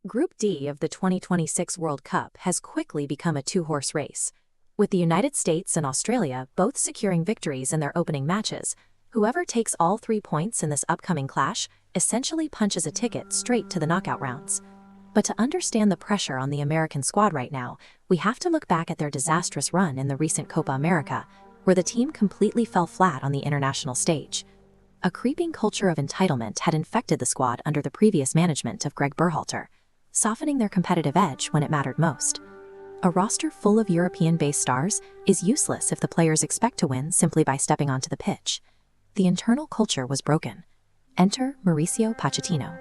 Group D of the 2026 World Cup has quickly become a two-horse race. With the United States and Australia both securing victories in their opening matches, whoever takes all 3 points in this upcoming clash essentially punches a ticket straight to the knockout rounds. But to understand the pressure on the American squad right now, we have to look back at their disastrous run in the recent Copa America, where the team completely fell flat on the international stage. A creeping culture of entitlement had infected the squad under the previous management of Greg Berhalter, softening their competitive edge when it mattered most. A roster full of European-based stars is useless if the players expect to win simply by stepping onto the pitch. The internal culture was broken. Enter Mauricio Pochettino.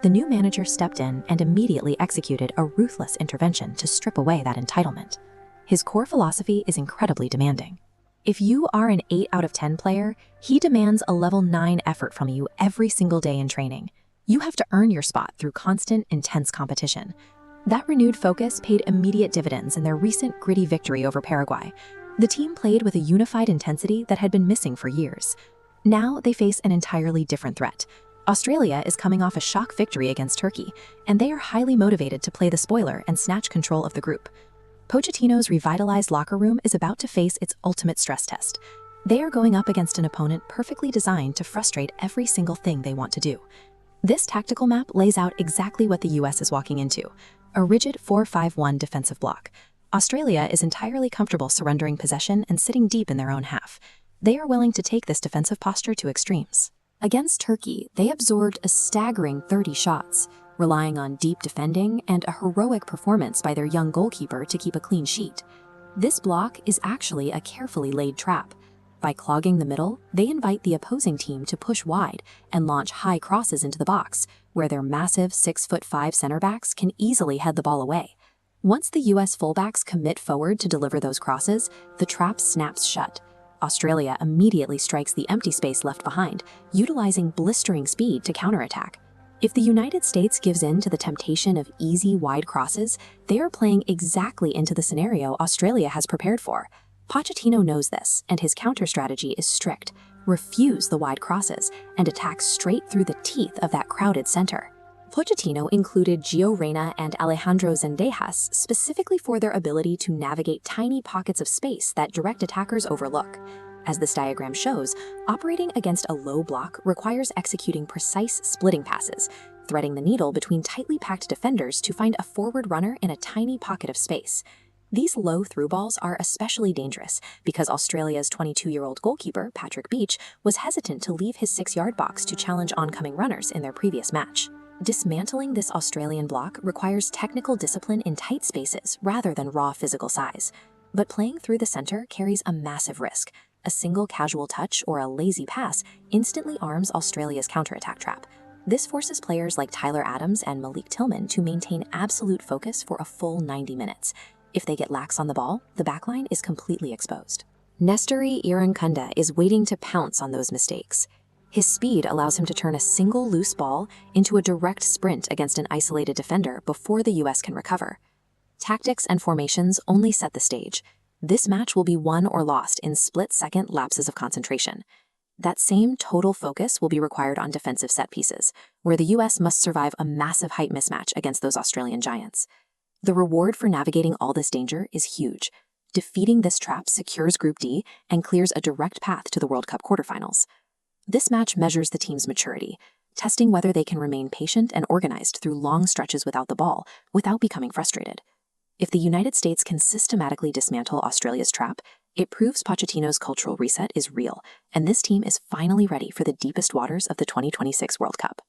The new manager stepped in and immediately executed a ruthless intervention to strip away that entitlement. His core philosophy is incredibly demanding. If you are an 8 out of 10 player, he demands a level 9 effort from you every single day in training. You have to earn your spot through constant, intense competition. That renewed focus paid immediate dividends in their recent gritty victory over Paraguay. The team played with a unified intensity that had been missing for years. Now they face an entirely different threat. Australia is coming off a shock victory against Turkey, and they are highly motivated to play the spoiler and snatch control of the group. Pochettino's revitalized locker room is about to face its ultimate stress test. They are going up against an opponent perfectly designed to frustrate every single thing they want to do. This tactical map lays out exactly what the US is walking into: a rigid 4-5-1 defensive block. Australia is entirely comfortable surrendering possession and sitting deep in their own half. They are willing to take this defensive posture to extremes. Against Turkey, they absorbed a staggering 30 shots, relying on deep defending and a heroic performance by their young goalkeeper to keep a clean sheet. This block is actually a carefully laid trap. By clogging the middle, they invite the opposing team to push wide and launch high crosses into the box, where their massive 6'5" center backs can easily head the ball away. Once the US fullbacks commit forward to deliver those crosses, the trap snaps shut. Australia immediately strikes the empty space left behind, utilizing blistering speed to counterattack. If the United States gives in to the temptation of easy, wide crosses, they are playing exactly into the scenario Australia has prepared for. Pochettino knows this, and his counter strategy is strict: refuse the wide crosses and attack straight through the teeth of that crowded center. Pochettino included Gio Reyna and Alejandro Zendejas specifically for their ability to navigate tiny pockets of space that direct attackers overlook. As this diagram shows, operating against a low block requires executing precise splitting passes, threading the needle between tightly packed defenders to find a forward runner in a tiny pocket of space. These low through balls are especially dangerous because Australia's 22-year-old goalkeeper, Patrick Beach, was hesitant to leave his 6-yard box to challenge oncoming runners in their previous match. Dismantling this Australian block requires technical discipline in tight spaces rather than raw physical size. But playing through the center carries a massive risk. A single casual touch or a lazy pass instantly arms Australia's counterattack trap. This forces players like Tyler Adams and Malik Tillman to maintain absolute focus for a full 90 minutes. If they get lax on the ball, the backline is completely exposed. Nestory Irankunda is waiting to pounce on those mistakes. His speed allows him to turn a single loose ball into a direct sprint against an isolated defender before the US can recover. Tactics and formations only set the stage. This match will be won or lost in split-second lapses of concentration. That same total focus will be required on defensive set pieces, where the US must survive a massive height mismatch against those Australian giants. The reward for navigating all this danger is huge. Defeating this trap secures Group D and clears a direct path to the World Cup quarterfinals. This match measures the team's maturity, testing whether they can remain patient and organized through long stretches without the ball, without becoming frustrated. If the United States can systematically dismantle Australia's trap, it proves Pochettino's cultural reset is real, and this team is finally ready for the deepest waters of the 2026 World Cup.